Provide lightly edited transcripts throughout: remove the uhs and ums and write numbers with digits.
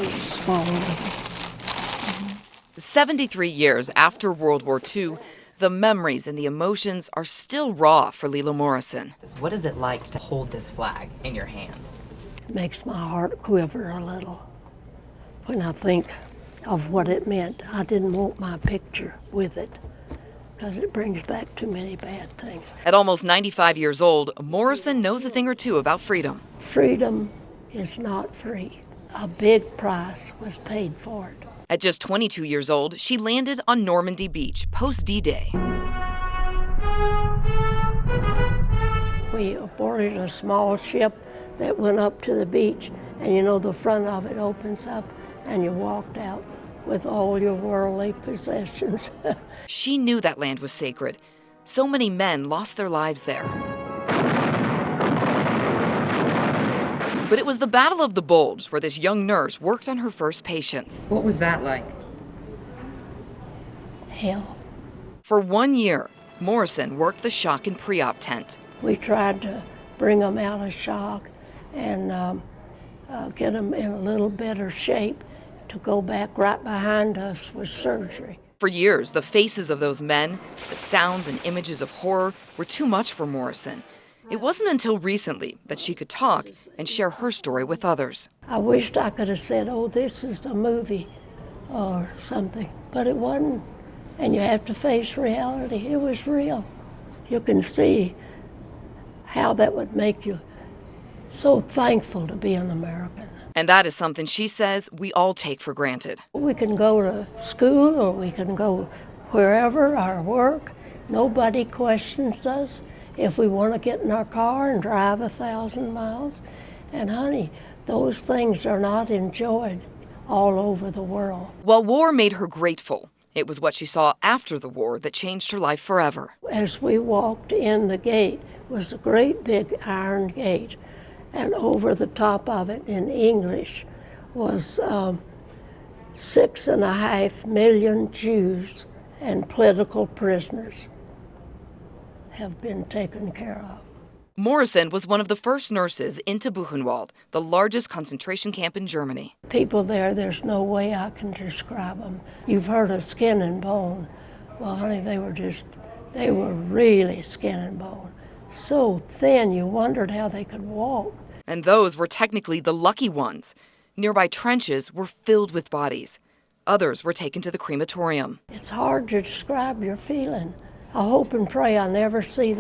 Small one. 73 years after World War II, the memories and the emotions are still raw for Leela Morrison. What is it like to hold this flag in your hand? It makes my heart quiver a little when I think of what it meant. I didn't want my picture with it because it brings back too many bad things. At almost 95 years old, Morrison knows a thing or two about freedom. Freedom is not free. A big price was paid for it. At just 22 years old, she landed on Normandy Beach post D-Day. We boarded a small ship that went up to the beach, and you know the front of it opens up, and you walked out with all your worldly possessions. She knew that land was sacred. So many men lost their lives there. But it was the Battle of the Bulge where this young nurse worked on her first patients. What was that like? Hell. For 1 year, Morrison worked the shock and pre-op tent. We tried to bring them out of shock and get them in a little better shape to go back. Right behind us was surgery. For years, the faces of those men, the sounds and images of horror were too much for Morrison. It wasn't until recently that she could talk and share her story with others. I wished I could have said, oh, this is a movie or something, but it wasn't. And you have to face reality. It was real. You can see how that would make you so thankful to be an American. And that is something she says we all take for granted. We can go to school or we can go wherever, our work. Nobody questions us. If we want to get in our car and drive 1,000 miles, and honey, those things are not enjoyed all over the world. While war made her grateful, it was what she saw after the war that changed her life forever. As we walked in, the gate was a great big iron gate, and over the top of it in English was 6.5 million Jews and political prisoners have been taken care of. Morrison was one of the first nurses into Buchenwald, the largest concentration camp in Germany. People there, there's no way I can describe them. You've heard of skin and bone. Well, honey, they were really skin and bone. So thin, you wondered how they could walk. And those were technically the lucky ones. Nearby trenches were filled with bodies. Others were taken to the crematorium. It's hard to describe your feeling. I hope and pray I never see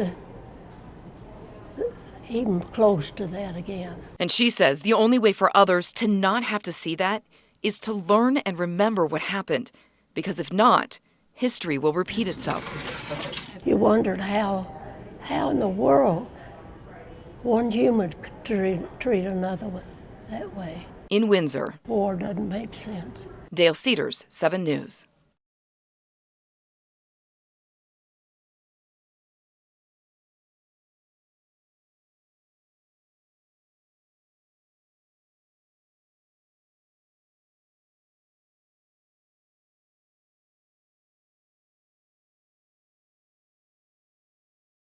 even close to that again. And she says the only way for others to not have to see that is to learn and remember what happened. Because if not, history will repeat itself. You wondered how in the world one human could treat another one that way. In Windsor, War doesn't make sense. Dale Cedars, 7 News.